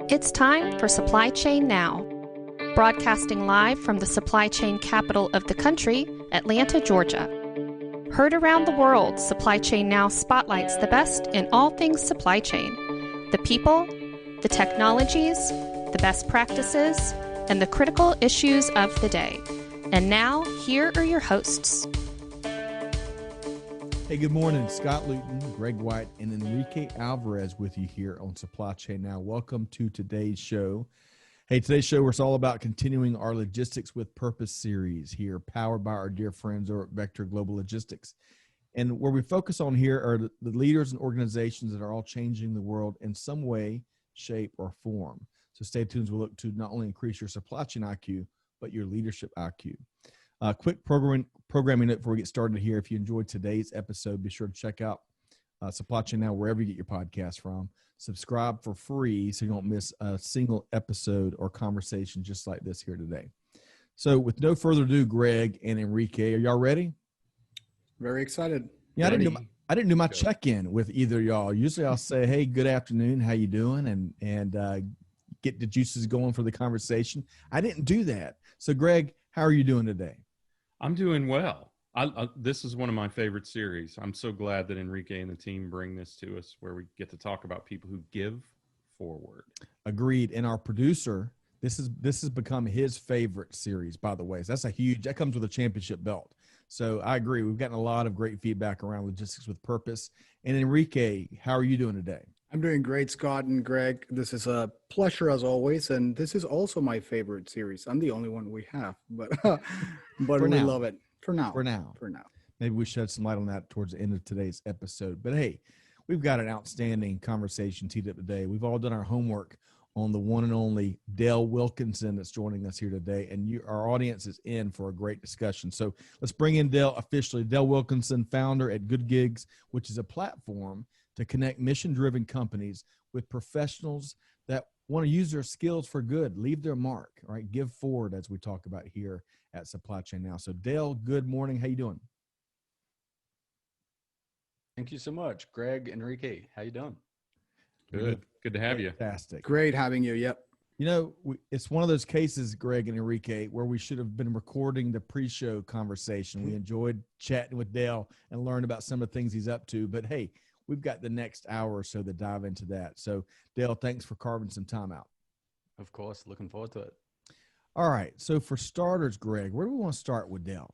It's time for Supply Chain Now, broadcasting live from the supply chain capital of the country, Atlanta, Georgia. Heard around the world, Supply Chain Now spotlights the best in all things supply chain, the people, the technologies, the best practices, and the critical issues of the day. And now, here are your hosts. Hey, good morning. Scott Luton, Greg White, and Enrique Alvarez with you here on Supply Chain Now. Welcome to today's show. Hey, today's show is all about continuing our Logistics with Purpose series here, powered by our dear friends over at Vector Global Logistics. And where we focus on here are the leaders and organizations that are all changing the world in some way, shape, or form. So stay tuned as we look to not only increase your supply chain IQ, but your leadership IQ. Quick programming note before we get started here. If you enjoyed today's episode, be sure to check out Supply Chain Now wherever you get your podcast from. Subscribe for free so you don't miss a single episode or conversation just like this here today. So with no further ado, Greg and Enrique, are y'all ready? Very excited. Yeah, I didn't do my check-in with either of y'all. Usually I'll say, hey, good afternoon, how you doing? And get the juices going for the conversation. I didn't do that. So Greg, how are you doing today? I'm doing well. This is one of my favorite series. I'm so glad that Enrique and the team bring this to us where we get to talk about people who give forward. Agreed. And our producer, this has become his favorite series, by the way. So that comes with a championship belt. So I agree. We've gotten a lot of great feedback around Logistics with Purpose. And Enrique, how are you doing today? I'm doing great, Scott and Greg. This is a pleasure as always, and this is also my favorite series. I'm the only one we have, but we love it for now. For now. Maybe we shed some light on that towards the end of today's episode. But hey, we've got an outstanding conversation teed up today. We've all done our homework on the one and only Dale Wilkinson that's joining us here today, and our audience is in for a great discussion. So let's bring in Dale officially. Dale Wilkinson, founder at Goodgigs, which is a platform to connect mission-driven companies with professionals that want to use their skills for good, leave their mark, right? Give forward, as we talk about here at Supply Chain Now. So Dale, good morning. How you doing? Thank you so much, Greg, Enrique. How you doing? Good to have you. Fantastic. Great having you. Yep. You know, it's one of those cases, Greg and Enrique, where we should have been recording the pre-show conversation. We enjoyed chatting with Dale and learned about some of the things he's up to. But hey, we've got the next hour or so to dive into that. So, Dale, thanks for carving some time out. Of course. Looking forward to it. All right. So, for starters, Greg, where do we want to start with Dale?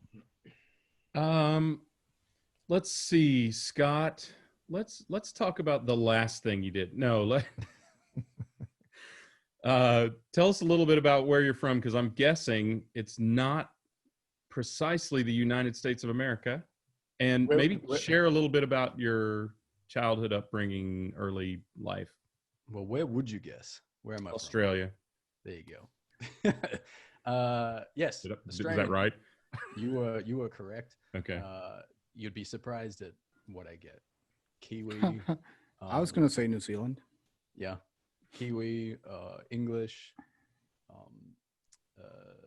Let's see, Scott. Let's talk about the last thing you did. No, tell us a little bit about where you're from, because I'm guessing it's not precisely the United States of America. And maybe share a little bit about your childhood upbringing, early life. Well, where would you guess? Where am I Australia. From? There you go. Yes. Is that right? You were correct. Okay. You'd be surprised at what I get. Kiwi. I was going to say New Zealand. Yeah. Kiwi, English,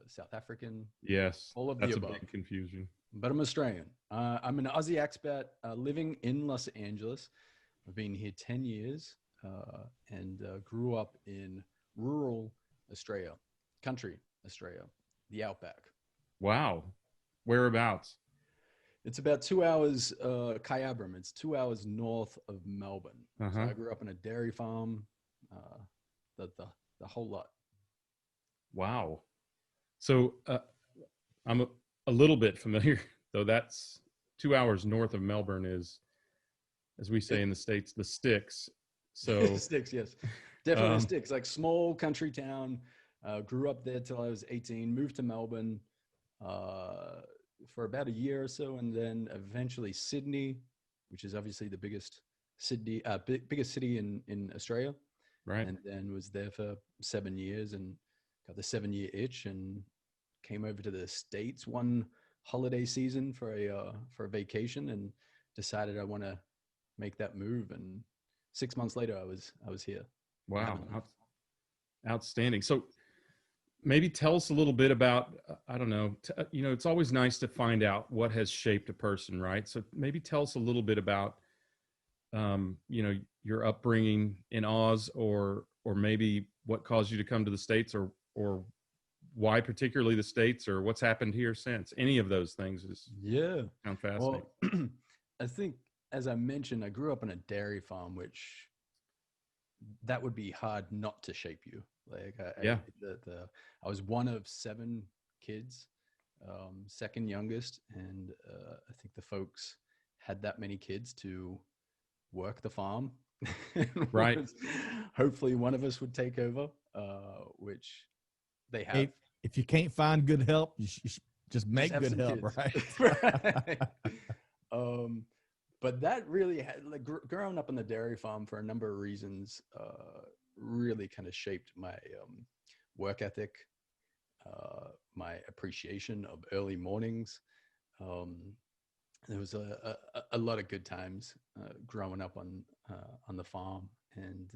South African. Yes. All of that's the above. A big confusion. But I'm Australian. I'm an Aussie expat living in Los Angeles. I've been here 10 years and grew up in rural Australia, country Australia, the outback. Wow. Whereabouts? It's about 2 hours, Kyabram. It's 2 hours north of Melbourne. Uh-huh. So I grew up on a dairy farm, the whole lot. Wow. So I'm a little bit familiar, though. That's 2 hours north of Melbourne is, as we say in the States, the sticks. So sticks, yes, definitely sticks. Like small country town. Grew up there till I was 18. Moved to Melbourne for about a year or so, and then eventually Sydney, which is obviously the biggest city in Australia. Right. And then was there for 7 years and got the 7-year itch and came over to the States one holiday season for a vacation and decided I want to make that move. And 6 months later, I was here. Wow. Outstanding. So maybe tell us a little bit about, I don't know, it's always nice to find out what has shaped a person, right? So maybe tell us a little bit about, your upbringing in Oz or maybe what caused you to come to the States, or why particularly the States, or what's happened here since. Any of those things is sound fascinating. Well, I think, as I mentioned, I grew up on a dairy farm, which that would be hard not to shape you. Like, I was one of 7 kids, second youngest, and I think the folks had that many kids to work the farm. Right. Hopefully one of us would take over, which they have. If you can't find good help, you should just make good help, kids. right? But that really had, like, growing up on the dairy farm for a number of reasons, really kind of shaped my work ethic, my appreciation of early mornings. There was a lot of good times growing up on the farm, and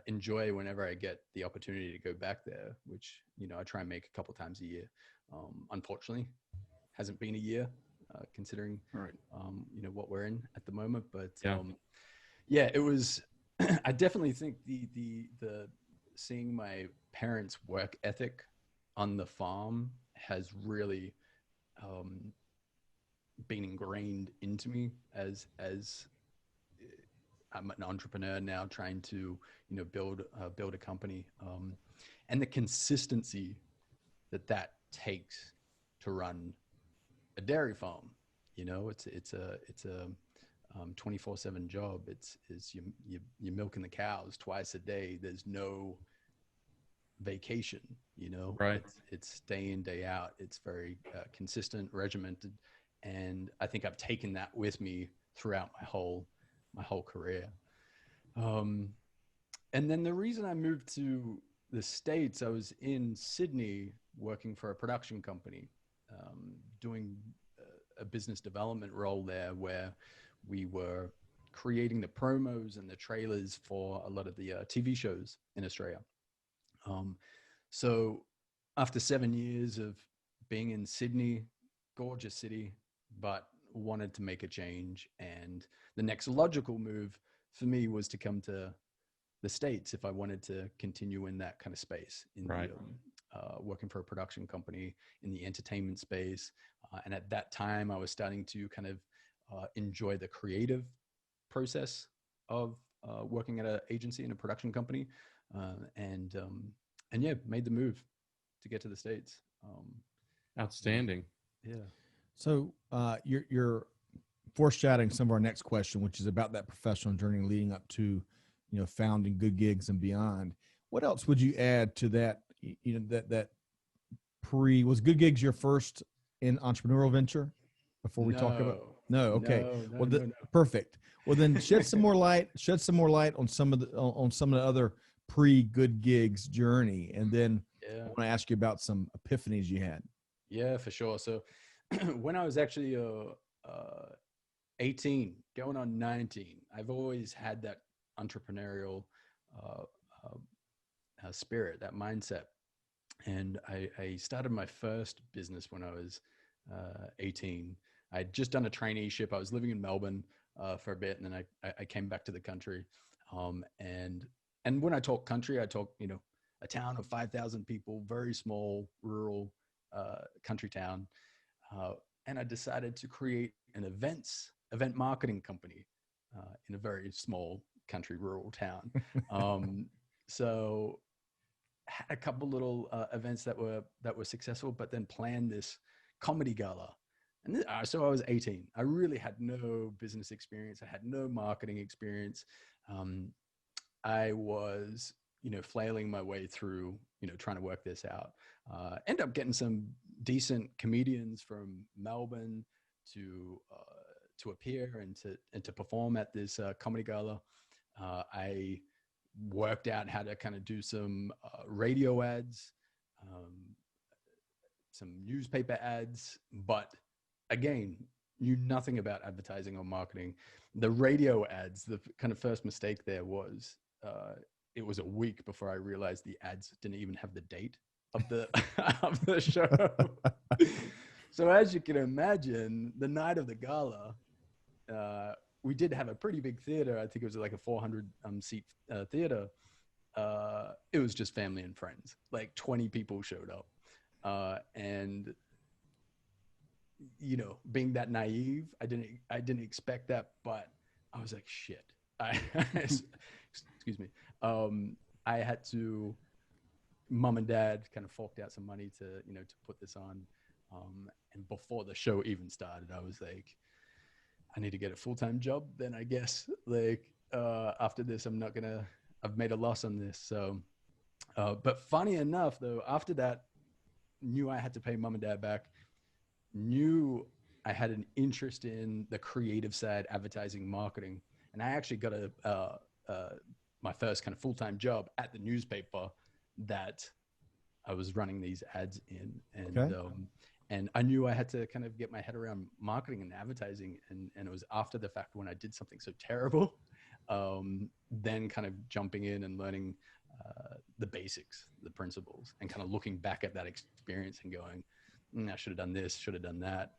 enjoy whenever I get the opportunity to go back there, which, I try and make a couple times a year. Unfortunately, hasn't been a year, considering what we're in at the moment. But it was. I definitely think the seeing my parents' work ethic on the farm has really been ingrained into me as I'm an entrepreneur now, trying to build a company, and the consistency that takes to run a dairy farm. It's a 24/7 job. It's you're milking the cows twice a day. There's no vacation. Right. It's day in, day out. It's very consistent, regimented, and I think I've taken that with me throughout my whole career. And then the reason I moved to the States, I was in Sydney working for a production company, doing a business development role there, where we were creating the promos and the trailers for a lot of the TV shows in Australia. So after 7 years of being in Sydney, gorgeous city, but wanted to make a change, and the next logical move for me was to come to the States if I wanted to continue in that kind of space, in working for a production company in the entertainment space. And at that time, I was starting to kind of enjoy the creative process of working at an agency and a production company, and made the move to get to the States. Outstanding. Yeah. So you're foreshadowing some of our next question, which is about that professional journey leading up to, founding Goodgigs and beyond. What else would you add to that? That was Goodgigs your first in entrepreneurial venture? Before we talk about okay, perfect. Well, then shed some more light on some of the other pre-Goodgigs journey, and then I want to ask you about some epiphanies you had. Yeah, for sure. So when I was actually 18, going on 19, I've always had that entrepreneurial spirit, that mindset. And I started my first business when I was 18. I had just done a traineeship. I was living in Melbourne for a bit, and then I came back to the country. And when I talk country, I talk, a town of 5,000 people, very small, rural country town. And I decided to create an event marketing company in a very small country, rural town. So had a couple little events that were successful, but then planned this comedy gala. And so I was 18. I really had no business experience. I had no marketing experience. I was, flailing my way through, trying to work this out. End up getting some decent comedians from Melbourne to appear and to perform at this comedy gala. I worked out how to kind of do some radio ads, some newspaper ads, but again, knew nothing about advertising or marketing. The radio ads, the kind of first mistake there was, it was a week before I realized the ads didn't even have the date of the of the show. So as you can imagine, the night of the gala, we did have a pretty big theater. I think it was like a 400 seat theater, it was just family and friends. Like 20 people showed up. And you know, being that naive, I didn't expect that, but I was like, shit. Excuse me. I had to, mom and dad kind of forked out some money to, you know, to put this on. And before the show even started, I was like, I need to get a full-time job. Then I guess like, after this, I've made a loss on this. So, but funny enough though, after that, knew I had to pay mom and dad back, knew I had an interest in the creative side, advertising, marketing. And I actually got my first kind of full-time job at the newspaper that I was running these ads in. And, Okay. And I knew I had to kind of get my head around marketing and advertising. And it was after the fact when I did something so terrible, then kind of jumping in and learning the basics, the principles, and kind of looking back at that experience and going, I should have done this, should have done that.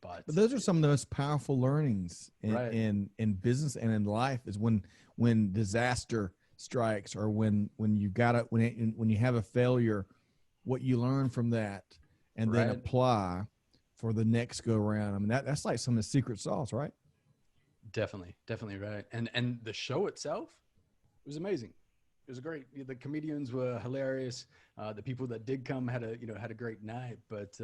But those are some of the most powerful learnings Right. in business and in life, is when disaster strikes, or when you have a failure, what you learn from that and then Right. apply for the next go around. I mean, that's like some of the secret sauce, right? Definitely right. And the show itself was amazing. It was great. The comedians were hilarious. The people that did come had a great night. But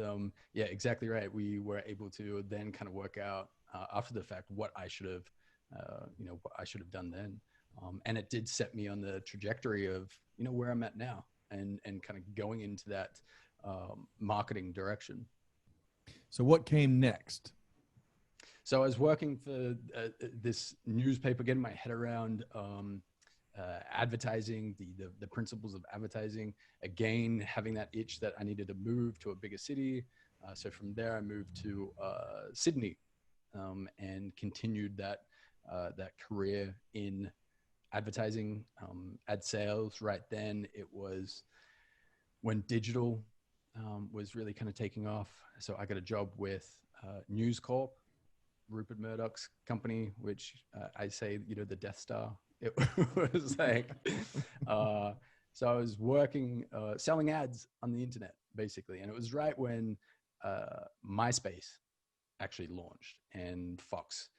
yeah, exactly right. We were able to then kind of work out after the fact what I should have done then. And it did set me on the trajectory of, you know, where I'm at now, and kind of going into that marketing direction. So what came next? So I was working for this newspaper, getting my head around advertising, the principles of advertising. Again, having that itch that I needed to move to a bigger city. So from there, I moved to Sydney, and continued that career in advertising, ad sales. Right then, it was when digital was really kind of taking off. So I got a job with News Corp, Rupert Murdoch's company, which I say, you know, the Death Star. It was like, so I was working, selling ads on the internet, basically. And it was right when MySpace actually launched, and Fox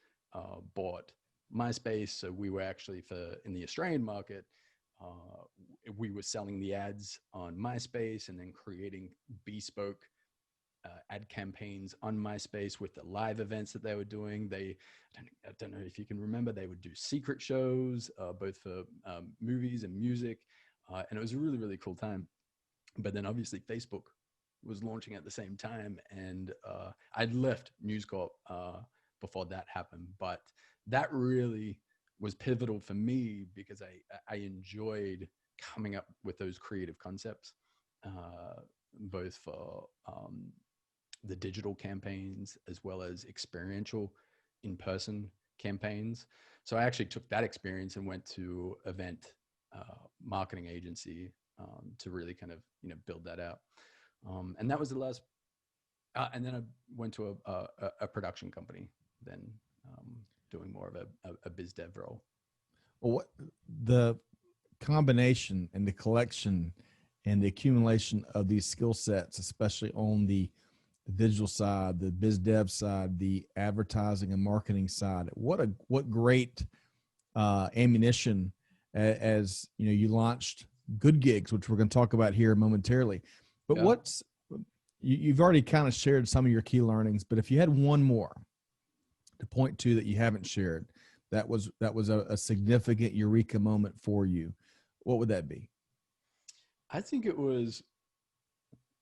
bought MySpace. So we were actually, in the Australian market, we were selling the ads on MySpace and then creating bespoke ad campaigns on MySpace with the live events that they were doing. I don't know if you can remember, they would do secret shows, both for movies and music. And it was a really, really cool time. But then obviously Facebook was launching at the same time. And I'd left News Corp before that happened. But that really was pivotal for me, because I enjoyed coming up with those creative concepts, both for the digital campaigns as well as experiential in-person campaigns. So I actually took that experience and went to event marketing agency to really kind of, you know, build that out. And that was the last. And then I went to a production company, then doing more of a biz dev role. Well, what the combination and the collection and the accumulation of these skill sets, especially on the digital side, the biz dev side, the advertising and marketing side, what great ammunition, as you know, you launched Goodgigs, which we're going to talk about here momentarily. But Yeah. You've already kind of shared some of your key learnings, but if you had one more to point to that you haven't shared, that was a significant eureka moment for you, what would that be? I think it was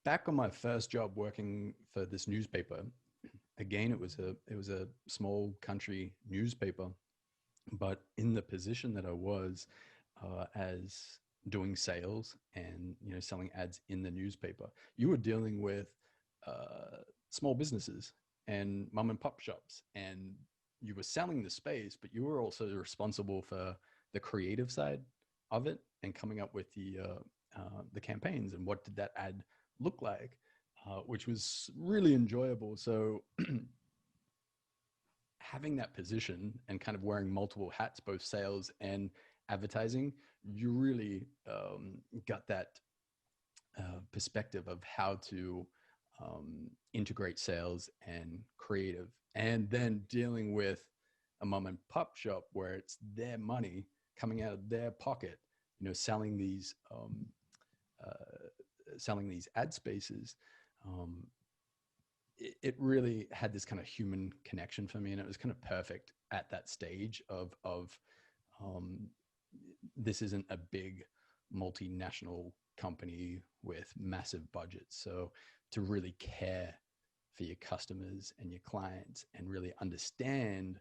back on my first job working for this newspaper. Again, it was a small country newspaper, but in the position that I was as doing sales and, you know, selling ads in the newspaper, you were dealing with small businesses and mom and pop shops, and you were selling the space, but you were also responsible for the creative side of it and coming up with the campaigns and what did that ad look like, which was really enjoyable. So having that position and kind of wearing multiple hats, both sales and advertising, you really got that perspective of how to integrate sales and creative, and then dealing with a mom and pop shop where it's their money coming out of their pocket, selling these ad spaces. It really had this kind of human connection for me, and it was kind of perfect at that stage of this isn't a big multinational company with massive budgets. So to really care for your customers and your clients and really understand,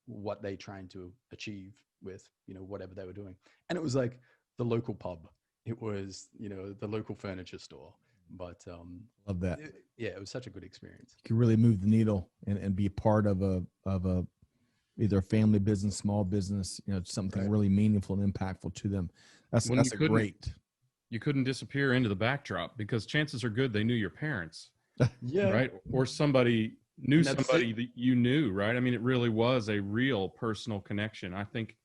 what they're trying to achieve with, whatever they were doing. And it was like the local pub. It was, the local furniture store. But love that. It was such a good experience. You can really move the needle and be part of a either a family business, small business, something Right. really meaningful and impactful to them. That's great. You couldn't disappear into the backdrop because chances are good they knew your parents. Yeah. Right. Or somebody knew somebody that you knew. Right. I mean, it really was a real personal connection. I think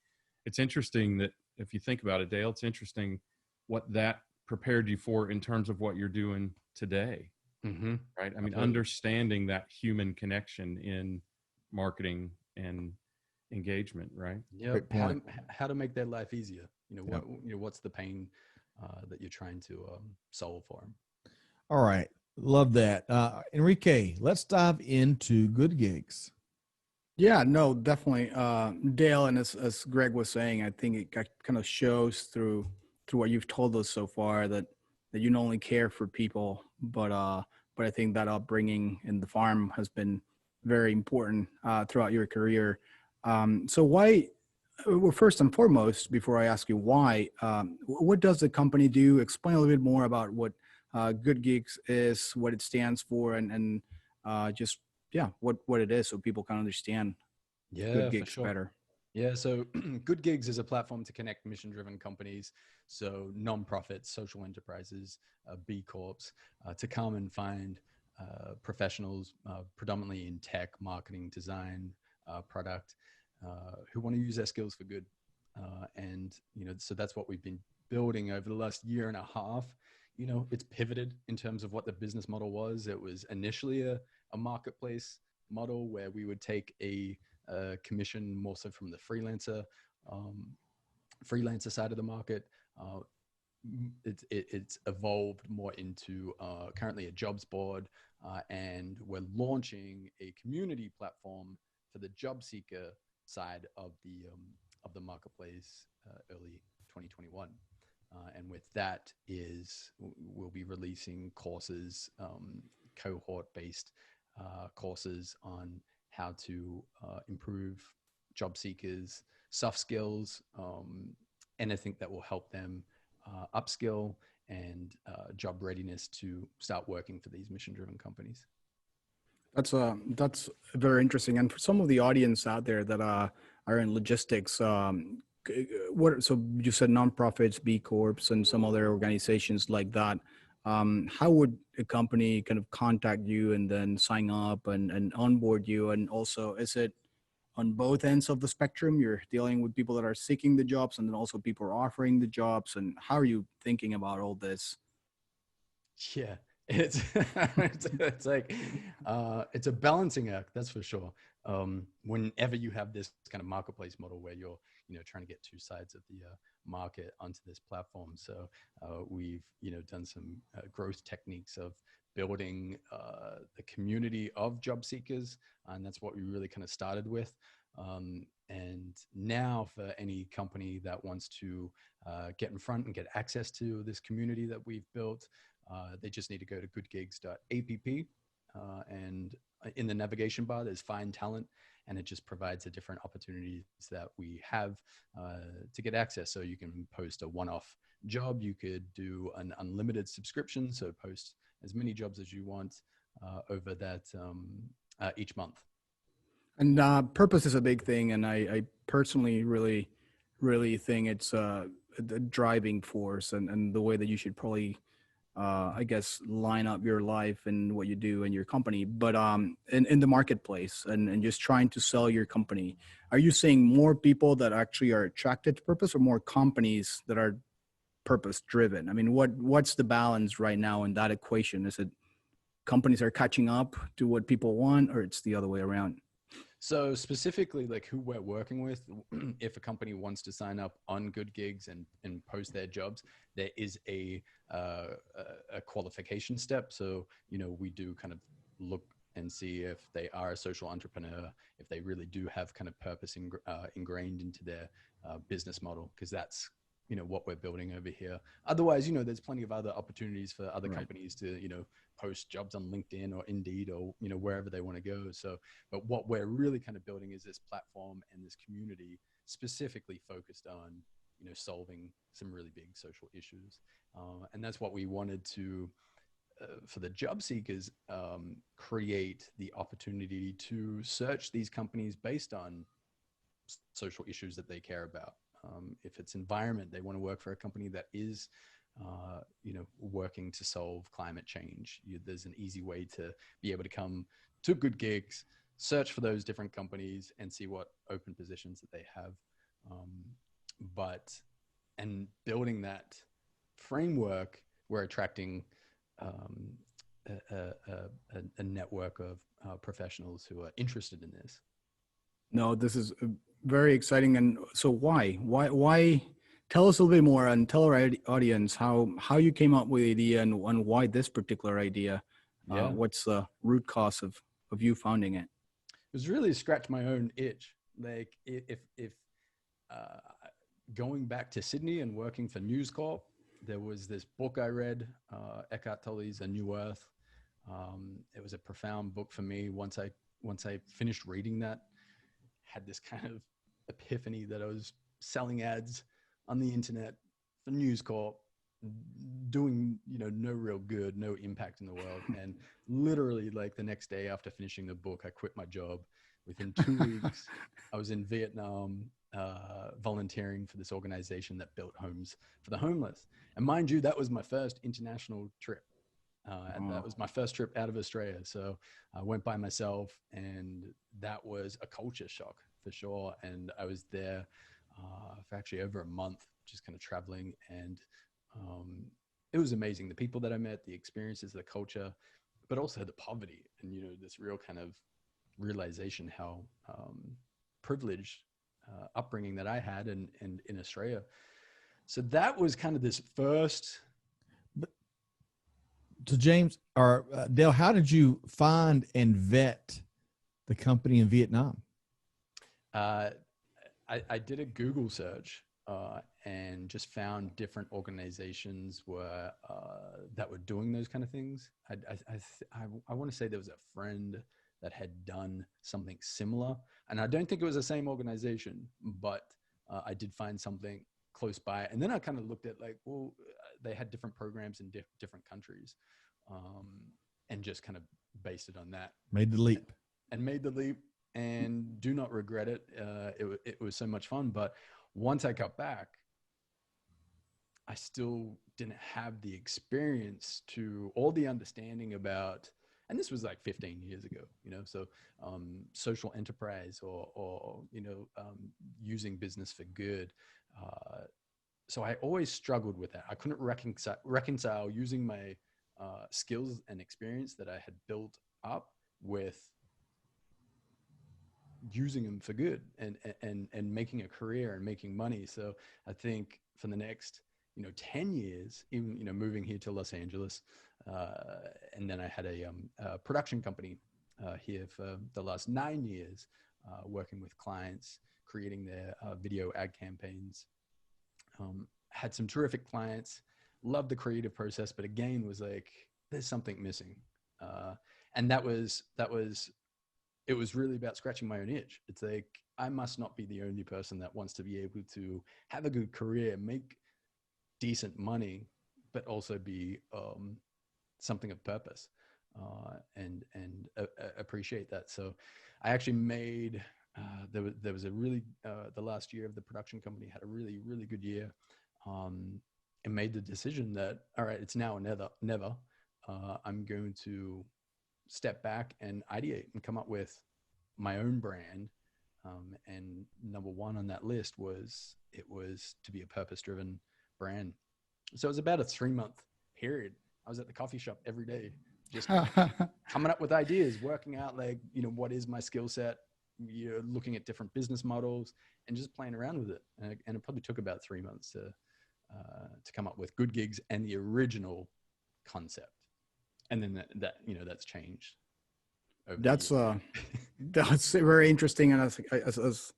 it's interesting that if you think about it, Dale, it's interesting what that prepared you for in terms of what you're doing today. Mm-hmm. Right. I mean, understanding that human connection in marketing and engagement. Right. Yeah. How to make their life easier. What's the pain that you're trying to solve for them. All right. Love that. Enrique, let's dive into Goodgigs. Yeah, no, definitely. Dale, and as Greg was saying, I think it kind of shows through what you've told us so far that you not only care for people, but I think that upbringing in the farm has been very important throughout your career. So why? Well, first and foremost, before I ask you why, what does the company do? Explain a little bit more about what Goodgigs is, what it stands for, and just what it is, so people can understand Goodgigs better. Yeah, so Goodgigs is a platform to connect mission-driven companies, so nonprofits, social enterprises, B Corps, to come and find professionals, predominantly in tech, marketing, design, product, who want to use their skills for good. And, so that's what we've been building over the last year and a half. It's pivoted in terms of what the business model was. It was initially a marketplace model where we would take a commission more so from the freelancer side of the market. It's evolved more into currently a jobs board, and we're launching a community platform for the job seeker side of the marketplace early 2021. And with that we'll be releasing courses, cohort-based courses on how to improve job seekers' soft skills, anything that will help them upskill and job readiness to start working for these mission-driven companies. That's very interesting. And for some of the audience out there that are in logistics, so you said nonprofits, B Corps, and some other organizations like that. How would a company kind of contact you and then sign up and onboard you? And also, is it on both ends of the spectrum? You're dealing with people that are seeking the jobs, and then also people are offering the jobs. And how are you thinking about all this? Yeah, it's like it's a balancing act, that's for sure. Whenever you have this kind of marketplace model where you're trying to get two sides of the market onto this platform. So we've done some growth techniques of building the community of job seekers, and that's what we really kind of started with. And now for any company that wants to get in front and get access to this community that we've built, they just need to go to goodgigs.app, and in the navigation bar there's find talent, and it just provides the different opportunities that we have to get access. So you can post a one-off job, you could do an unlimited subscription, so post as many jobs as you want over that each month. And purpose is a big thing, and I personally really think it's the driving force and the way that you should probably I guess, line up your life and what you do in your company, but in the marketplace and just trying to sell your company, are you seeing more people that actually are attracted to purpose or more companies that are purpose driven? I mean, what's the balance right now in that equation? Is it companies are catching up to what people want, or it's the other way around? So specifically, like who we're working with, if a company wants to sign up on Goodgigs and post their jobs, there is a qualification step. So we do kind of look and see if they are a social entrepreneur, if they really do have kind of purpose ingrained into their business model, because that's what we're building over here. Otherwise, there's plenty of other opportunities for other companies to post jobs on LinkedIn or Indeed or wherever they want to go. So, but what we're really kind of building is this platform and this community specifically focused on solving some really big social issues, and that's what we wanted to for the job seekers, create the opportunity to search these companies based on social issues that they care about. If it's environment, they want to work for a company that is, working to solve climate change. There's an easy way to be able to come to Goodgigs, search for those different companies, and see what open positions that they have. And building that framework, we're attracting a network of professionals who are interested in this. No, this is very exciting. And so why tell us a little bit more and tell our audience how you came up with the idea and why this particular idea. Yeah. What's the root cause of you founding it? It was really to scratch my own itch. Like if going back to Sydney and working for News Corp, there was this book I read, Eckhart Tolle's A New Earth. It was a profound book for me. Once I finished reading that, had this kind of epiphany that I was selling ads on the internet for News Corp, doing no real good, no impact in the world. And literally, like the next day after finishing the book, I quit my job. Within 2 weeks, I was in Vietnam, volunteering for this organization that built homes for the homeless. And mind you, that was my first international trip. And that was my first trip out of Australia. So I went by myself, and that was a culture shock for sure. And I was there for actually over a month, just kind of traveling. And it was amazing. The people that I met, the experiences, the culture, but also the poverty and, this real kind of realization how privileged upbringing that I had in Australia. So that was kind of this first. So James or Dale, how did you find and vet the company in Vietnam? I did a Google search and just found different organizations that were doing those kind of things. I want to say there was a friend that had done something similar, and I don't think it was the same organization, but I did find something close by. And then I kind of looked at like, well, they had different programs in different countries, and just kind of based it on that. Made the leap. And made the leap, and do not regret it. It was so much fun. But once I got back, I still didn't have the experience to all the understanding about, and this was like 15 years ago, so social enterprise or using business for good. So I always struggled with that. I couldn't reconcile using my skills and experience that I had built up with using them for good and making a career and making money. So I think for the next 10 years, even moving here to Los Angeles, and then I had a production company here for the last 9 years, working with clients, creating their video ad campaigns. Had some terrific clients, loved the creative process, but again was like, there's something missing. And it was really about scratching my own itch. It's like, I must not be the only person that wants to be able to have a good career, make decent money, but also be something of purpose, and appreciate that. So I actually made, there was a really, the last year of the production company had a really, really good year. and made the decision that, all right, it's now or never. I'm going to step back and ideate and come up with my own brand. And number one on that list was to be a purpose-driven brand. So it was about a 3-month period. I was at the coffee shop every day, just coming up with ideas, working out like, what is my skill set, looking at different business models and just playing around with it. And it probably took about 3 months to come up with Goodgigs and the original concept. And then that's changed. That's very interesting. And as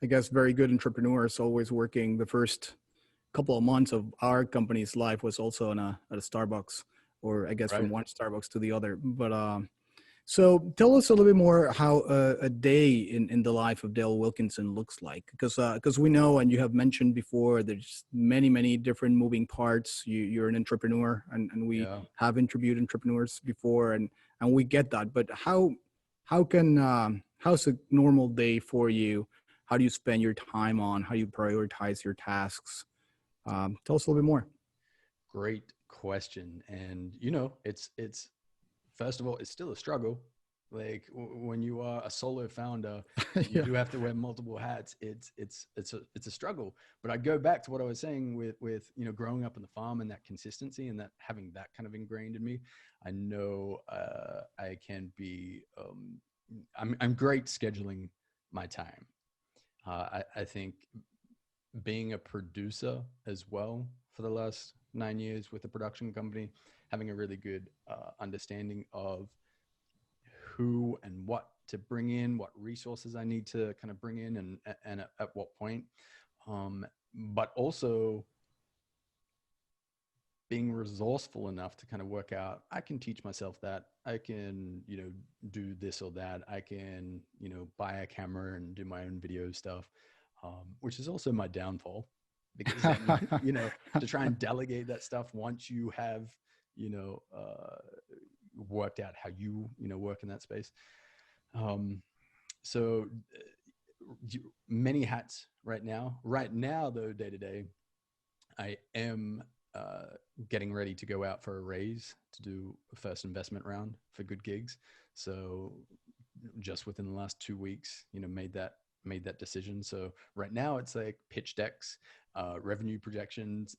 I guess, very good entrepreneurs always working. The first couple of months of our company's life was also at a Starbucks, or I guess from one Starbucks to the other. But so tell us a little bit more how a day in the life of Dale Wilkinson looks like, because we know, and you have mentioned before, there's many different moving parts. You're an entrepreneur, and we have interviewed entrepreneurs before, and we get that. But how's a normal day for you? How do you spend your time on? How do you prioritize your tasks? Tell us a little bit more. Great question. And it's first of all, it's still a struggle. Like when you are a solo founder, you do have to wear multiple hats. It's a struggle. But I go back to what I was saying with growing up on the farm and that consistency and that having that kind of ingrained in me. I know I can be. I'm great scheduling my time. I think being a producer as well for the last 9 years with a production company, having a really good understanding of who and what to bring in, what resources I need to kind of bring in and at what point. But also being resourceful enough to kind of work out, I can teach myself that. I can, do this or that. I can, buy a camera and do my own video stuff, which is also my downfall. Because to try and delegate that stuff once you have worked out how you work in that space. So many hats right now though, day to day, I am getting ready to go out for a raise to do a first investment round for Goodgigs. So just within the last 2 weeks, made that decision. So right now it's like pitch decks, revenue projections,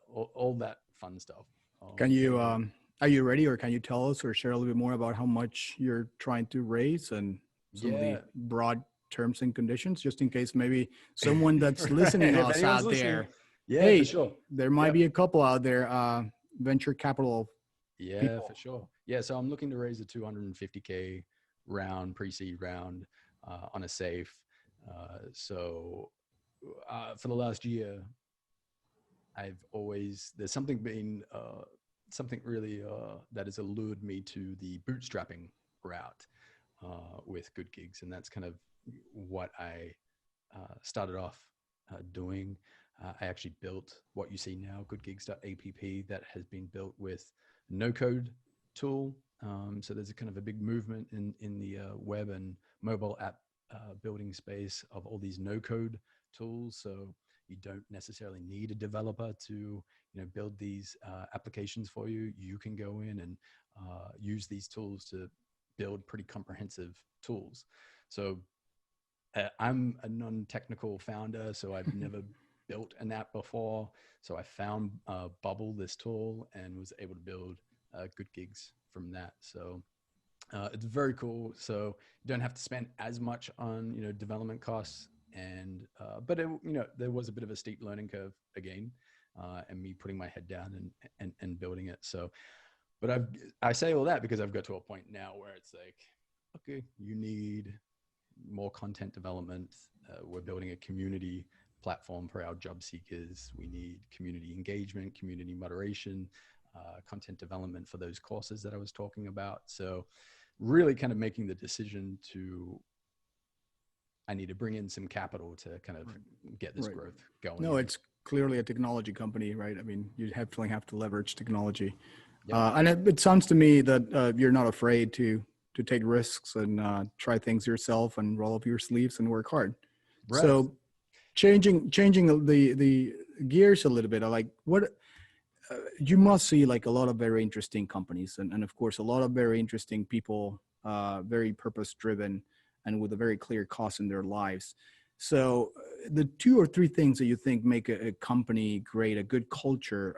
all that fun stuff. Can you, are you ready, or can you tell us or share a little bit more about how much you're trying to raise and some of the broad terms and conditions, just in case maybe someone that's listening us out there, hey, for sure, there might be a couple out there, venture capital people. For sure. Yeah. So I'm looking to raise a 250K round, pre-seed round, on a safe. So for the last year, there's something really that has allured me to the bootstrapping route with Goodgigs, and that's kind of what I started off doing. I actually built what you see now, goodgigs.app, that has been built with no-code tool. So there's a kind of a big movement in the web and mobile app building space of all these no-code tools. So you don't necessarily need a developer to build these applications for you. You can go in and use these tools to build pretty comprehensive tools. So I'm a non-technical founder, so I've never built an app before. So I found Bubble, this tool, and was able to build Goodgigs from that. So it's very cool. So you don't have to spend as much on development costs, and but there was a bit of a steep learning curve again, and me putting my head down and building it. So, but I say all that because I've got to a point now where it's like, okay, you need more content development. We're building a community platform for our job seekers. We need community engagement, community moderation, content development for those courses that I was talking about. So really kind of making the decision I need to bring in some capital to kind of get this growth going. No, it's clearly a technology company, right? I mean, you definitely have to leverage technology. Yep. And it sounds to me that you're not afraid to take risks and try things yourself and roll up your sleeves and work hard. Right. So changing the gears a little bit, like you must see like a lot of very interesting companies, and of course a lot of very interesting people, very purpose driven and with a very clear cause in their lives. So the 2 or 3 things that you think make a company great, a good culture,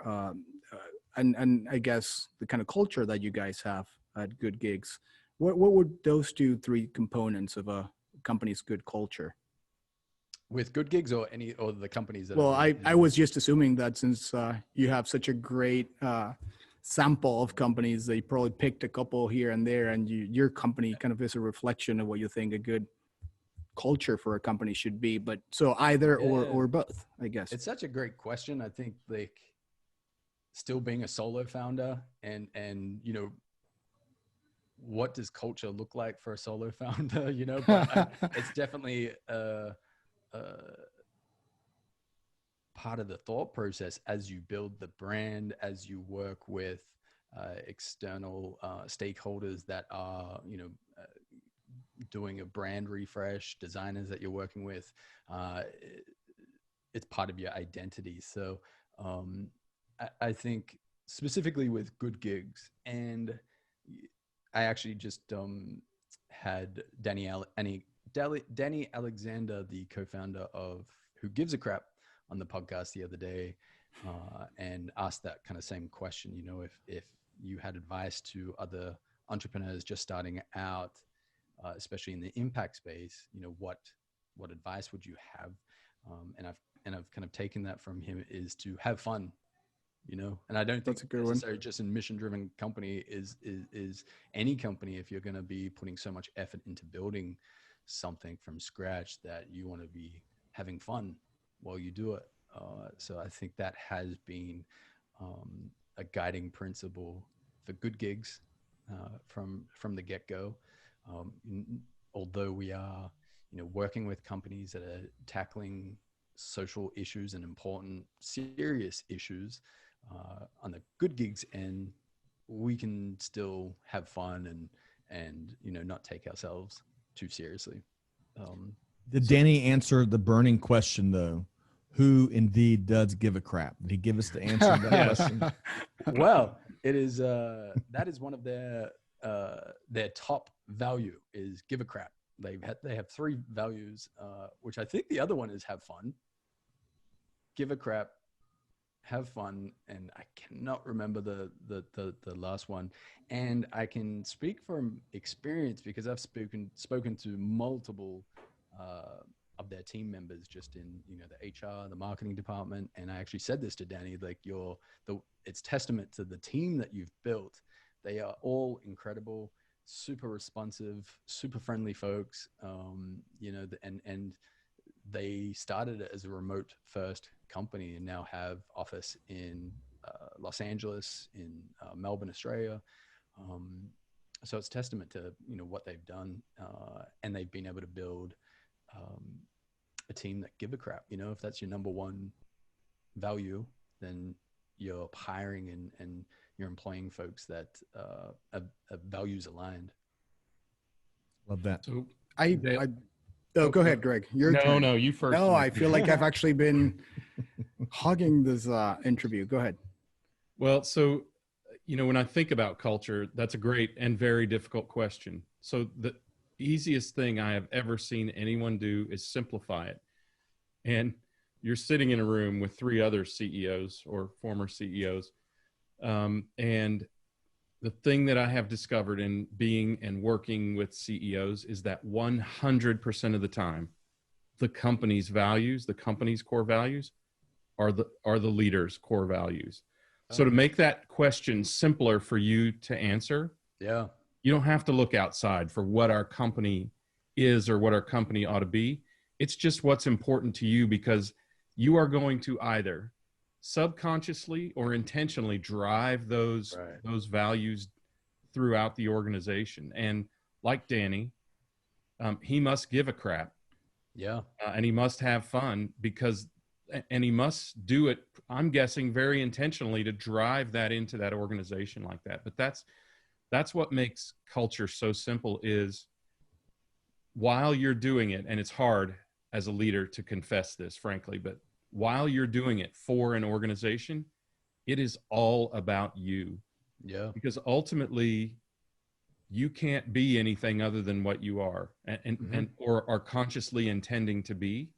and I guess the kind of culture that you guys have at Goodgigs, what would those 2, 3 components of a company's good culture? With Goodgigs or the companies that? Well, I was just assuming that since you have such a great sample of companies, they probably picked a couple here and there, and your company kind of is a reflection of what you think a good culture for a company should be. But so either or both, I guess. It's such a great question. I think like still being a solo founder and you know, what does culture look like for a solo founder, you know, but it's definitely part of the thought process as you build the brand, as you work with external stakeholders that are, you know, doing a brand refresh, designers that you're working with. It's part of your identity. So I think specifically with Goodgigs, and I actually just had Danny Alexander, the co-founder of Who Gives a Crap, on the podcast the other day, and asked that kind of same question. You know, if you had advice to other entrepreneurs just starting out, especially in the impact space, you know, what advice would you have? And I've kind of taken that from him, is to have fun. You know, and I don't think necessarily just in mission-driven company is any company, if you're going to be putting so much effort into building something from scratch, that you want to be having fun while you do it. So I think that has been a guiding principle for Goodgigs from the get-go. Although we are, you know, working with companies that are tackling social issues and important, serious issues, on the Goodgigs end, we can still have fun and you know, not take ourselves too seriously. Did Danny answer the burning question though? Who indeed does give a crap? Did he give us the answer to that question? Well, it is that is one of their top value is give a crap. They have 3 values, which I think the other one is have fun, give a crap, have fun, and I cannot remember the last one. And I can speak from experience because I've spoken to multiple of their team members just in, you know, the HR, the marketing department. And I actually said this to Danny, like it's testament to the team that you've built. They are all incredible, super responsive, super friendly folks. You know, and they started it as a remote first company and now have office in Los Angeles, in Melbourne, Australia. So it's testament to, you know, what they've done, and they've been able to build a team that give a crap. You know, if that's your number one value, then you're hiring and you're employing folks that are values aligned. Love that. So go ahead, Greg. Your turn. No, you first. No, I feel like I've actually been hogging this interview. Go ahead. Well, so, you know, when I think about culture, that's a great and very difficult question. So the easiest thing I have ever seen anyone do is simplify it. And you're sitting in a room with 3 other CEOs or former CEOs. And the thing that I have discovered in being and working with CEOs is that 100% of the time, the company's values, the company's core values are the leader's core values. So to make that question simpler for you to answer, you don't have to look outside for what our company is or what our company ought to be. It's just what's important to you, because you are going to either subconsciously or intentionally drive those values throughout the organization. And like Danny, he must give a crap. And he must have fun and he must do it, I'm guessing, very intentionally to drive that into that organization like that. But that's what makes culture so simple, is while you're doing it, and it's hard as a leader to confess this, frankly, but while you're doing it for an organization, it is all about you. Yeah. Because ultimately you can't be anything other than what you are and or are consciously intending to be.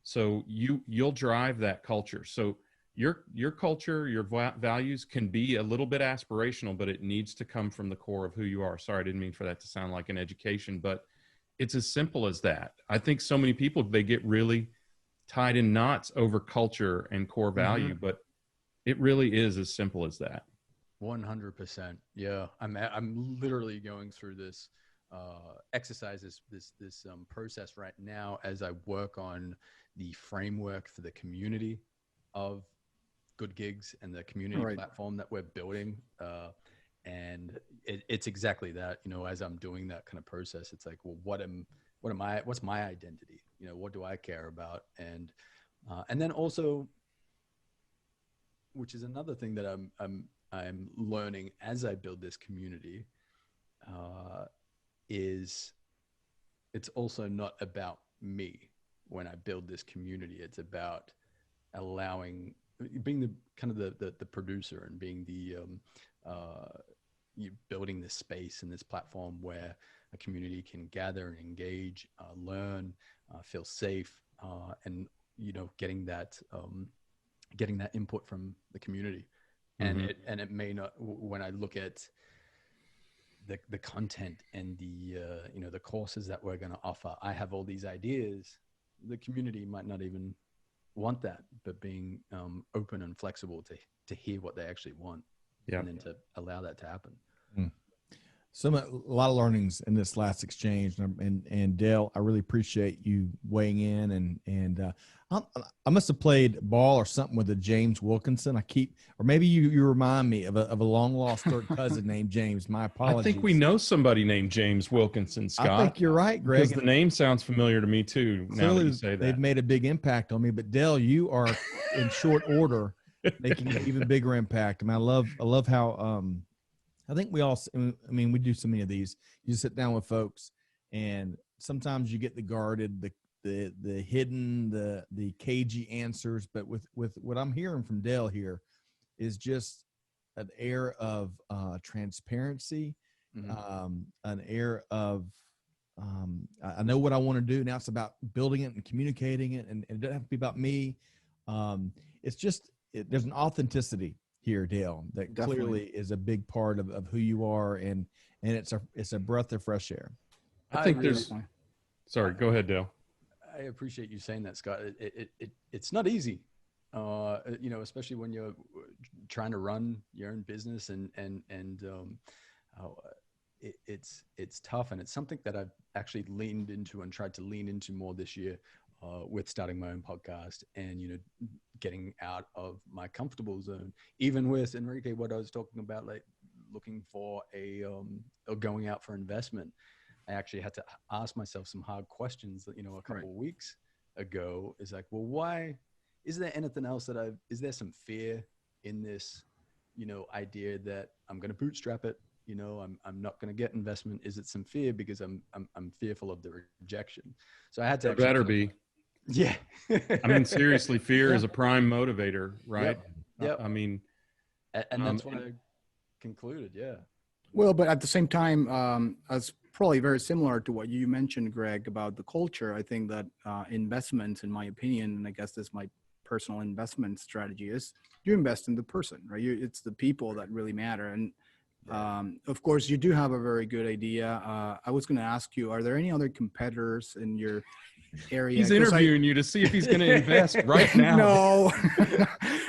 So you'll drive that culture. So your culture, your values can be a little bit aspirational, but it needs to come from the core of who you are. Sorry, I didn't mean for that to sound like an education, but it's as simple as that. I think so many people, they get really tied in knots over culture and core value, but it really is as simple as that. 100%. Yeah. I'm literally going through this exercise, this process right now as I work on the framework for the community of Goodgigs and the community platform that we're building. And it's exactly that, you know, as I'm doing that kind of process, it's like, well, what's my identity? You know, what do I care about? And then also, which is another thing that I'm learning as I build this community, is it's also not about me when I build this community. It's about being the kind of the producer and being you building this space and this platform where a community can gather and engage, learn, feel safe, and, you know, getting that input from the community. And it may not, when I look at the content and you know, the courses that we're going to offer, I have all these ideas. The community might not even want that, but being open and flexible to hear what they actually want, and then to allow that to happen. A lot of learnings in this last exchange, and Dale, I really appreciate you weighing in, and I must have played ball or something with a James Wilkinson. Or maybe you remind me of a long lost third cousin named James. My apologies. I think we know somebody named James Wilkinson, Scott. I think you're right, Greg. Because the name sounds familiar to me too. Now that you say that, they've made a big impact on me. But Dale, you are in short order making an even bigger impact. I mean, I love how I think we all, I mean, we do so many of these. You sit down with folks, and sometimes you get the guarded, the hidden, the cagey answers. But with what I'm hearing from Dale here is just an air of transparency, an air of I know what I want to do. Now it's about building it and communicating it, and it doesn't have to be about me. It's just there's an authenticity here, Dale, that clearly is a big part of who you are, and it's a breath of fresh air. I think sorry, go ahead, Dale. I appreciate you saying that, Scott. It's not easy, you know, especially when you're trying to run your own business, and it's tough, and it's something that I've actually leaned into and tried to lean into more this year, with starting my own podcast and, you know, getting out of my comfortable zone. Even with Enrique, what I was talking about, like looking for or going out for investment, I actually had to ask myself some hard questions that, you know, a couple of weeks ago is like, well, why is there anything else is there some fear in this, you know, idea that I'm going to bootstrap it? You know, I'm not going to get investment. Is it some fear because I'm fearful of the rejection? So I had to. There better be. Yeah. I mean, seriously, fear is a prime motivator, right? Yep. I mean, and that's what I concluded. Yeah. Well, but at the same time, it's probably very similar to what you mentioned, Greg, about the culture. I think that investments, in my opinion, and I guess this is my personal investment strategy, is you invest in the person, right? It's the people that really matter. And of course, you do have a very good idea. I was going to ask you, are there any other competitors in your area? He's interviewing you to see if he's going to invest right now. No,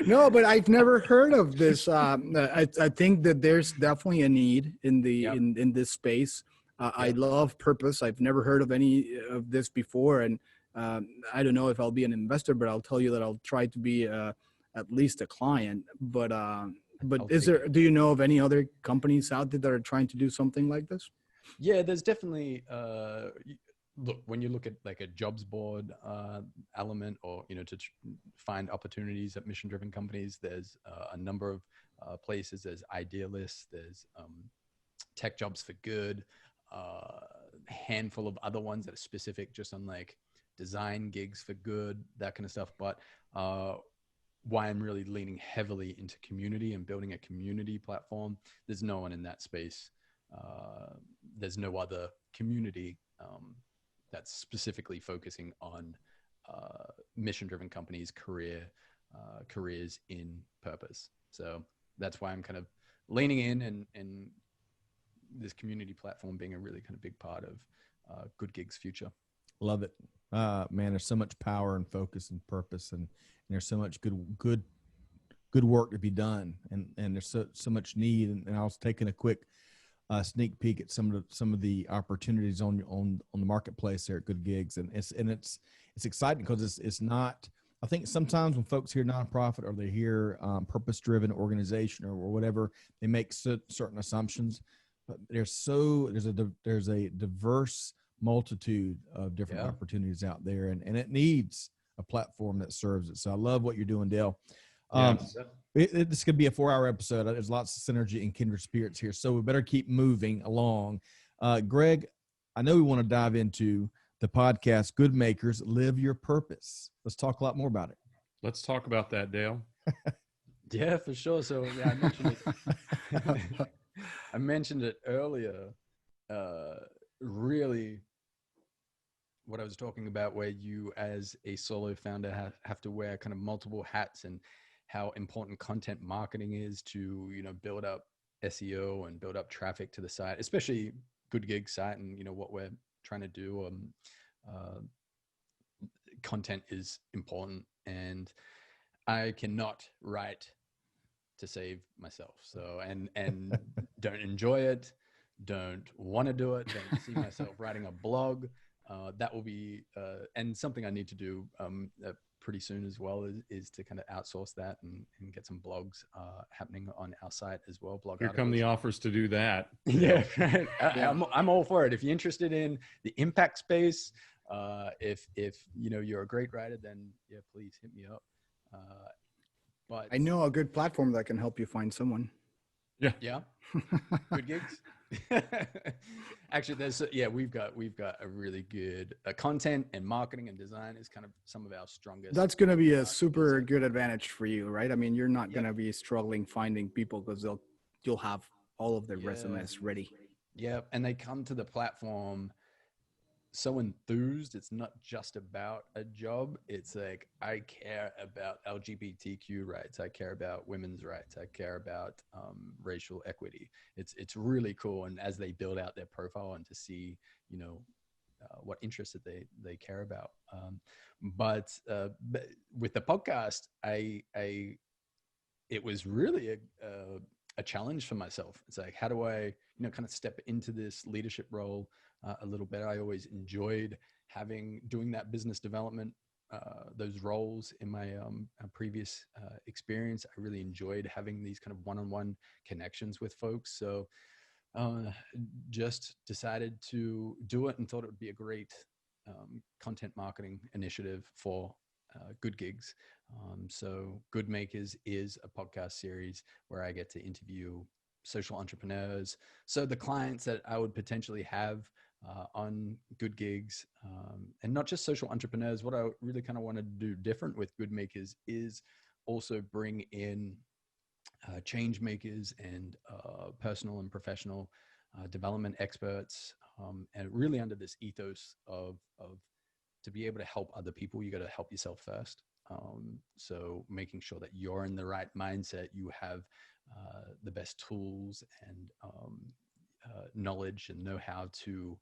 no, but I've never heard of this. I think that there's definitely a need in in this space. I love purpose. I've never heard of any of this before, and I don't know if I'll be an investor, but I'll tell you that I'll try to be at least a client. But do you know of any other companies out there that are trying to do something like this? Yeah, there's definitely look, when you look at like a jobs board element, or, you know, to find opportunities at mission driven companies, there's a number of places. There's Idealists, there's Tech Jobs for Good, a handful of other ones that are specific just on like design gigs for good, that kind of stuff. But why I'm really leaning heavily into community and building a community platform. There's no one in that space. There's no other community that's specifically focusing on mission-driven companies, careers in purpose. So that's why I'm kind of leaning in, and this community platform being a really kind of big part of Goodgigs' future. Love it. Man, there's so much power and focus and purpose, and there's so much good work to be done, and there's so much need. And I was taking a quick sneak peek at some of the opportunities on the marketplace there at Goodgigs, and it's exciting because it's not. I think sometimes when folks hear nonprofit or they hear purpose-driven organization or whatever, they make certain assumptions. But there's a diverse multitude of different opportunities out there, and it needs a platform that serves it. So I love what you're doing, Dale. This could be a 4-hour episode. There's lots of synergy and kindred spirits here, so we better keep moving along. Greg, I know we want to dive into the podcast, Good Makers, Live Your Purpose. Let's talk a lot more about it. Let's talk about that, Dale. Yeah, for sure. So I mentioned it. I mentioned it earlier. Really, what I was talking about, where you as a solo founder have to wear kind of multiple hats, and how important content marketing is to, build up SEO and build up traffic to the site, especially Goodgigs site, and what we're trying to do. Content is important, and I cannot write to save myself. So, and don't enjoy it, don't want to do it, don't see myself writing a blog. That will be, and something I need to do pretty soon as well is to kind of outsource that and get some blogs happening on our site as well. Here come the offers to do that. Yeah, right. I'm all for it. If you're interested in the impact space, if you're a great writer, then yeah, please hit me up. But I know a good platform that can help you find someone. Yeah. Goodgigs. Actually, we've got a really good content and marketing and design is kind of some of our strongest. That's going to be a super good advantage for you, right? I mean, you're not going to be struggling finding people because you'll have all of their resumes ready. Yeah, and they come to the platform so enthused. It's not just about a job. It's like, I care about LGBTQ rights. I care about women's rights. I care about racial equity. It's really cool. And as they build out their profile and to see, what interests that they care about. But with the podcast, it was really a challenge for myself. It's like, how do I, kind of step into this leadership role a little better? I always enjoyed doing that business development, those roles in my previous experience. I really enjoyed having these kind of one-on-one connections with folks. So just decided to do it and thought it would be a great content marketing initiative for Goodgigs. So Good Makers is a podcast series where I get to interview social entrepreneurs. So the clients that I would potentially have on Goodgigs, and not just social entrepreneurs. What I really kind of want to do different with Good Makers is also bring in change makers and personal and professional development experts, and really under this ethos of to be able to help other people, you got to help yourself first. So making sure that you're in the right mindset, you have the best tools and knowledge and know how to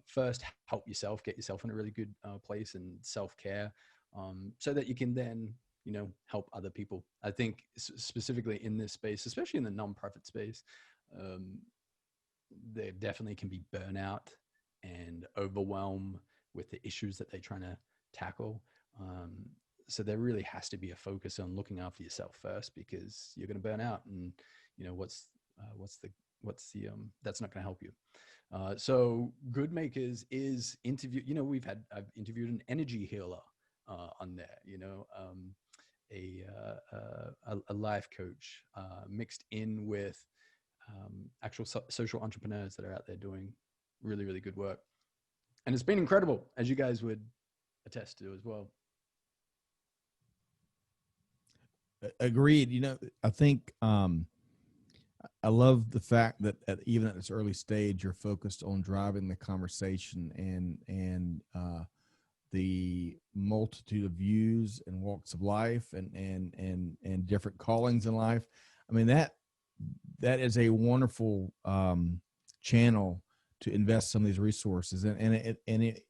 first help yourself, get yourself in a really good place and self-care, so that you can then, help other people. I think specifically in this space, especially in the nonprofit space, there definitely can be burnout and overwhelm with the issues that they're trying to tackle. So there really has to be a focus on looking after yourself first, because you're going to burn out, and what's the that's not going to help you. So Good Makers is interview. I've interviewed an energy healer on there. A life coach mixed in with actual social entrepreneurs that are out there doing really, really good work, and it's been incredible, as you guys would attest to as well. Agreed. I think I love the fact that even at this early stage, you're focused on driving the conversation and the multitude of views and walks of life and different callings in life. I mean, that is a wonderful channel to invest some of these resources, and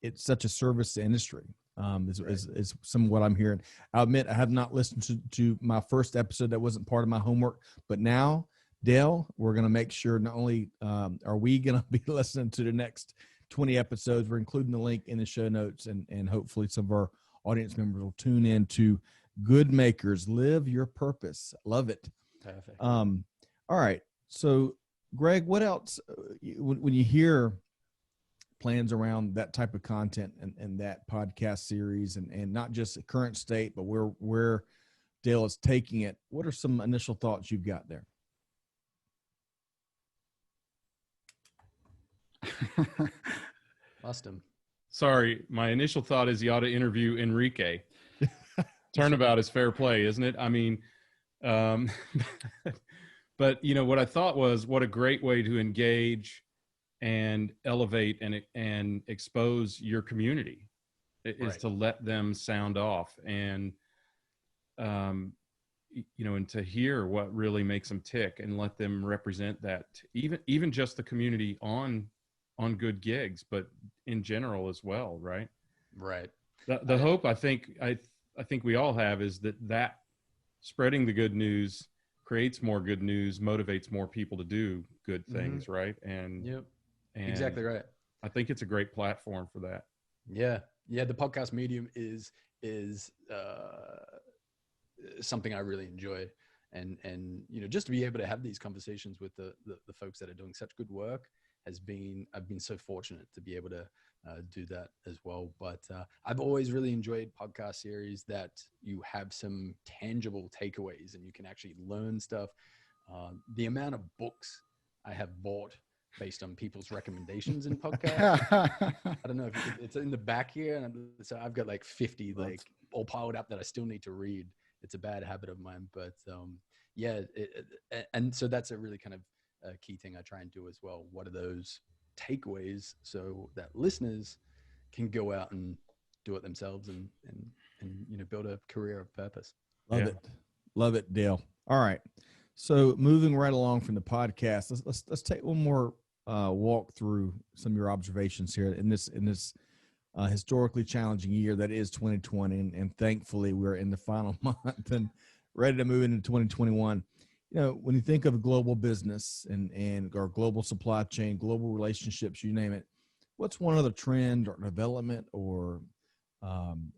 it's such a service to industry. Is some of what I'm hearing. I'll admit I have not listened to my first episode. That wasn't part of my homework, but now, Dale, we're going to make sure not only are we going to be listening to the next 20 episodes, we're including the link in the show notes, and hopefully some of our audience members will tune in to Good Makers, Live Your Purpose. Love it. Perfect. All right. So, Greg, what else when you hear plans around that type of content and that podcast series and not just the current state, but where Dale is taking it, what are some initial thoughts you've got there? Lost him. Sorry, my initial thought is you ought to interview Enrique. Turnabout is fair play, isn't it? I mean, but what I thought was, what a great way to engage and elevate and expose your community is to let them sound off and and to hear what really makes them tick and let them represent that, even just the community on Goodgigs, but in general as well, right? The hope I think we all have is that spreading the good news creates more good news, motivates more people to do good things, right? And exactly right. I think it's a great platform for that. Yeah. The podcast medium is something I really enjoy, and just to be able to have these conversations with the folks that are doing such good work I've been so fortunate to be able to do that as well. But I've always really enjoyed podcast series that you have some tangible takeaways and you can actually learn stuff. The amount of books I have bought based on people's recommendations in podcasts. I don't know if it's in the back here. And so I've got like 50 all piled up that I still need to read. It's a bad habit of mine, but and so that's a really kind of key thing I try and do as well. What are those takeaways so that listeners can go out and do it themselves and build a career of purpose. Love it, Dale. All right. So moving right along from the podcast, let's take one more walk through some of your observations here in this historically challenging year that is 2020, and thankfully we're in the final month and ready to move into 2021. When you think of global business and or global supply chain, global relationships, you name it, what's one other trend or development or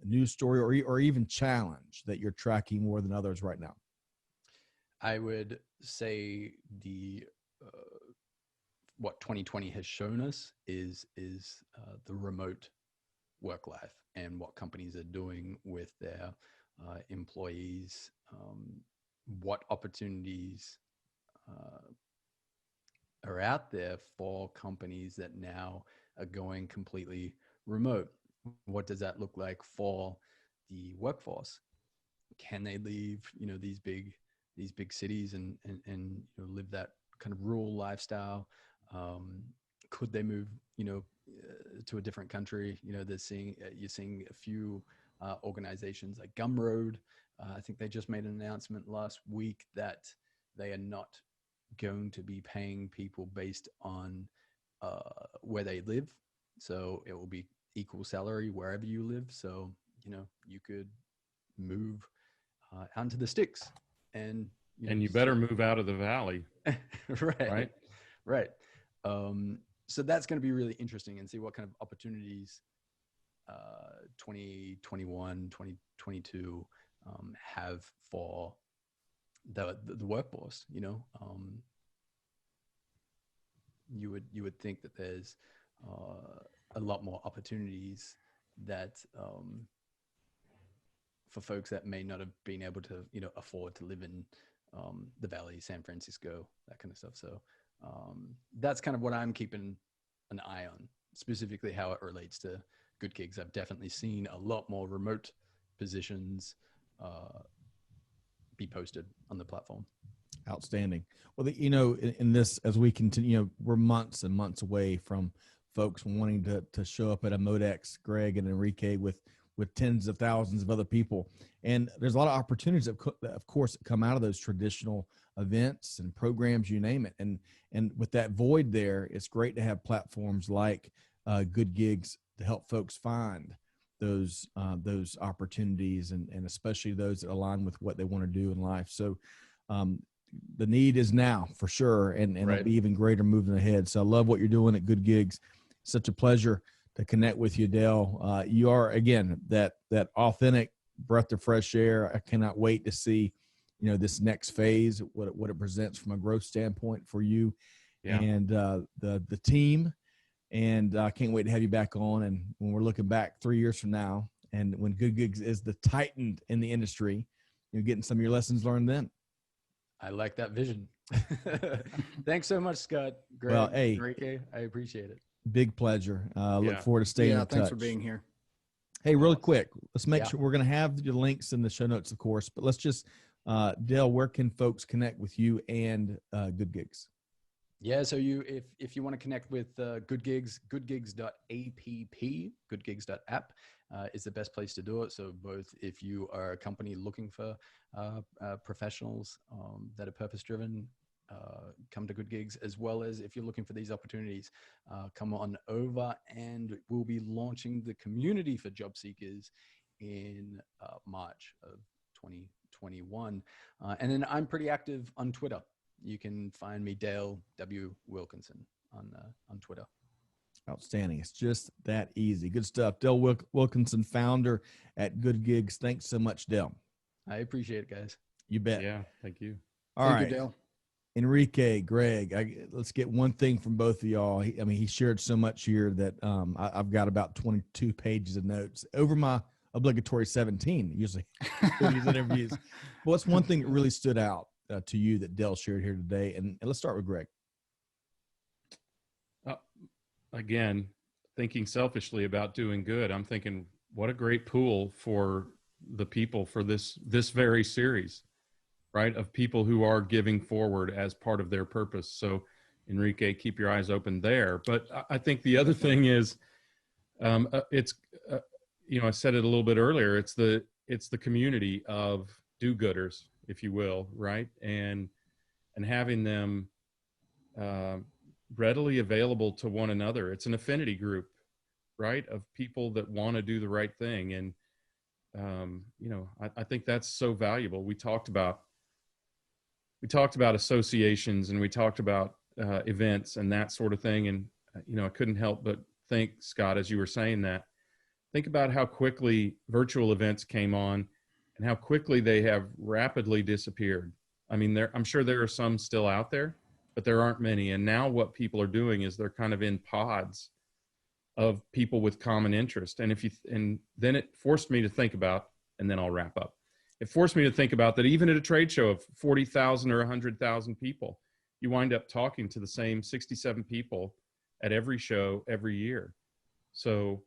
news story or even challenge that you're tracking more than others right now? I would say what 2020 has shown us is the remote work life and what companies are doing with their employees, what opportunities are out there for companies that now are going completely remote. What does that look like for the workforce? Can they leave, these big cities and live that kind of rural lifestyle? Could they move, to a different country? You're seeing a few organizations like Gumroad. I think they just made an announcement last week that they are not going to be paying people based on where they live. So it will be equal salary wherever you live. So, you could move out into the sticks and you better move out of the valley. Right. So that's going to be really interesting and see what kind of opportunities 2021, 2022 have for the workforce. You would think that there's a lot more opportunities that for folks that may not have been able to afford to live in the Valley, San Francisco, that kind of stuff. So that's kind of what I'm keeping an eye on, specifically how it relates to Goodgigs. I've definitely seen a lot more remote positions be posted on the platform. Outstanding. Well, in this, as we continue, we're months and months away from folks wanting to show up at a Modex, Greg and Enrique, with tens of thousands of other people. And there's a lot of opportunities, of course, that come out of those traditional events and programs, you name it. And with that void there, it's great to have platforms like Goodgigs to help folks find those opportunities, and especially those that align with what they want to do in life. So the need is now for sure, and Right. it'll be even greater moving ahead. So I love what you're doing at Goodgigs. Such a pleasure to connect with you, Dale. You are, again, that authentic breath of fresh air. I cannot wait to see, this next phase, what it presents from a growth standpoint for you and the team. And I can't wait to have you back on. And when we're looking back 3 years from now, and when Goodgigs is the titan in the industry, you're getting some of your lessons learned then. I like that vision. Thanks so much, Scott. Greg, Well, hey, Enrique, I appreciate it. Big pleasure. Look forward to staying in touch. Thanks for being here. Hey, really quick, let's make sure we're going to have the links in the show notes, of course, but let's just, Dale, where can folks connect with you and Goodgigs? Yeah, so if you want to connect with Goodgigs, goodgigs.app, goodgigs.app is the best place to do it. So both if you are a company looking for professionals that are purpose-driven, come to Goodgigs, as well as if you're looking for these opportunities, come on over, and we'll be launching the community for job seekers in March of 2021. And then I'm pretty active on Twitter. You can find me, Dale W. Wilkinson, on Twitter. Outstanding. It's just that easy. Good stuff. Dale Wilkinson, founder at Goodgigs. Thanks so much, Dale. I appreciate it, guys. You bet. Yeah, thank you. All right. Thank you, Dale. Enrique, Greg, let's get one thing from both of y'all. He shared so much here that I've got about 22 pages of notes over my obligatory 17, usually, in these interviews. But what's one thing that really stood out to you that Dale shared here today? And let's start with Greg. Again, thinking selfishly about doing good, I'm thinking, what a great pool for the people for this very series, right? Of people who are giving forward as part of their purpose. So Enrique, keep your eyes open there. But I think the other thing is, it's, I said it a little bit earlier, it's the community of do-gooders, if you will, right? And having them readily available to one another. It's an affinity group, right, of people that want to do the right thing. And, I think that's so valuable. We talked about associations, and we talked about events and that sort of thing. And, I couldn't help but think, Scott, as you were saying that, think about how quickly virtual events came on and how quickly they have rapidly disappeared. I mean, I'm sure there are some still out there, but there aren't many. And now what people are doing is they're kind of in pods of people with common interest. And then it forced me to think about, and then I'll wrap up. It forced me to think about that even at a trade show of 40,000 or 100,000 people, you wind up talking to the same 67 people at every show every year. So,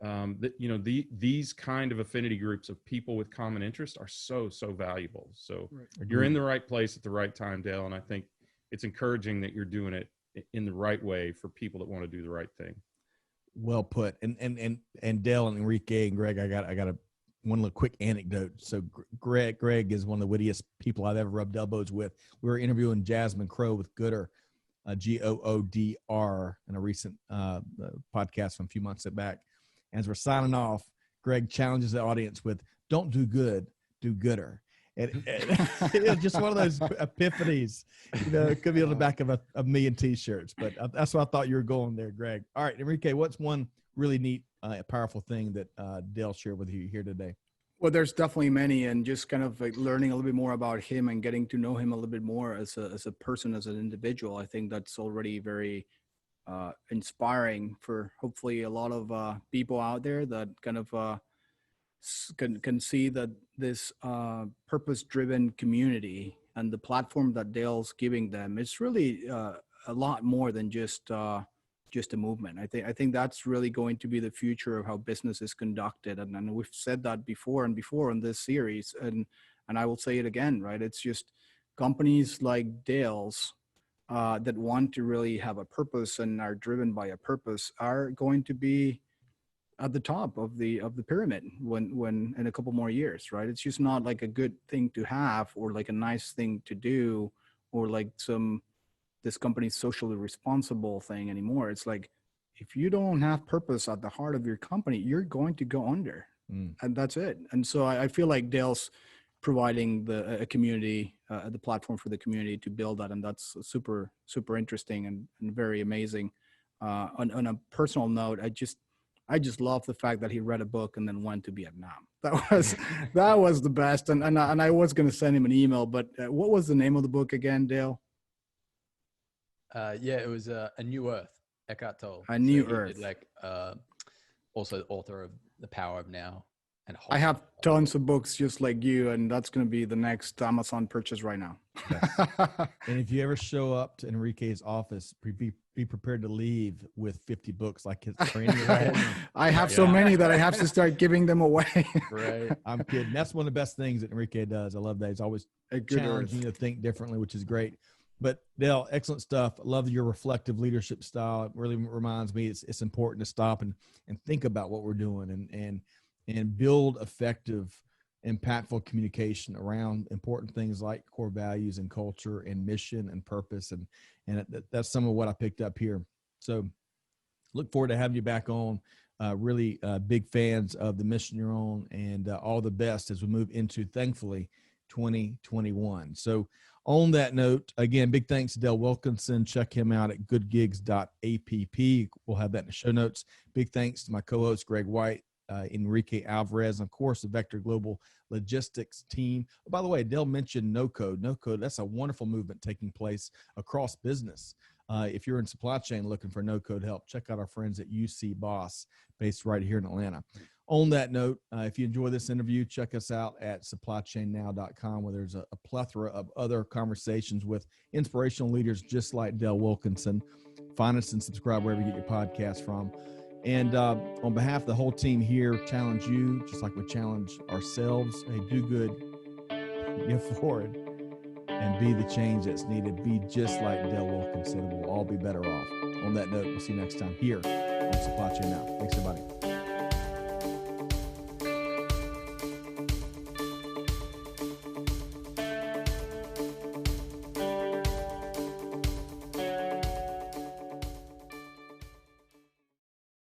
these kind of affinity groups of people with common interest are so, so valuable. So you're in the right place at the right time, Dale. And I think it's encouraging that you're doing it in the right way for people that want to do the right thing. Well put. And Dale and Enrique and Greg, I got one little quick anecdote. So Greg is one of the wittiest people I've ever rubbed elbows with. We were interviewing Jasmine Crowe with Gooder, Goodr, in a recent podcast from a few months back. As we're signing off, Greg challenges the audience with, "Don't do good, do gooder." And it's just one of those epiphanies. It could be on the back of a million T-shirts, but that's what I thought you were going there, Greg. All right, Enrique, what's one really neat, powerful thing that Dale shared with you here today? Well, there's definitely many, and just kind of like learning a little bit more about him and getting to know him a little bit more as a person, as an individual. I think that's already very inspiring for hopefully a lot of people out there that kind of can see that this purpose-driven community and the platform that Dale's giving them, it's really a lot more than just a movement. I think that's really going to be the future of how business is conducted, and we've said that before on this series. And And I will say it again, right? It's just companies like Dale's that want to really have a purpose and are driven by a purpose are going to be at the top of the pyramid when in a couple more years, right? It's just not like a good thing to have or like a nice thing to do or like this company's socially responsible thing anymore. It's like, if you don't have purpose at the heart of your company, you're going to go under. And that's it. And so I feel like Dale's providing a community, the platform for the community to build that. And that's super, super interesting and very amazing. On a personal note, I just love the fact that he read a book and then went to Vietnam. That was the best. And I was going to send him an email, but what was the name of the book again, Dale? Yeah, it was A New Earth, Eckhart Tolle. A New Earth. Also the author of The Power of Now. And I have tons of books just like you, and that's going to be the next Amazon purchase right now. And if you ever show up to Enrique's office, be prepared to leave with 50 books like his friend. I have so many that I have to start giving them away. Right. I'm kidding. That's one of the best things that Enrique does. I love that. He's always challenging you to think differently, which is great. But Dale, excellent stuff. I love your reflective leadership style. It really reminds me it's important to stop and think about what we're doing and build effective, impactful communication around important things like core values and culture and mission and purpose. And that's some of what I picked up here. So look forward to having you back on. Really big fans of the mission you're on, and all the best as we move into, thankfully, 2021. So on that note, again, big thanks to Dale Wilkinson. Check him out at goodgigs.app. We'll have that in the show notes. Big thanks to my co-host, Greg White, Enrique Alvarez, and of course, the Vector Global Logistics team. Oh, by the way, Dale mentioned No Code. No Code, that's a wonderful movement taking place across business. If you're in supply chain looking for no code help, check out our friends at UC Boss, based right here in Atlanta. On that note, if you enjoy this interview, check us out at supplychainnow.com, where there's a plethora of other conversations with inspirational leaders just like Dale Wilkinson. Find us and subscribe wherever you get your podcast from. And on behalf of the whole team here, challenge you, just like we challenge ourselves. Hey, do good, give forward, and be the change that's needed. Be just like Dale Wilkinson. We'll all be better off. On that note, we'll see you next time here on Supply Chain Now. Thanks, everybody.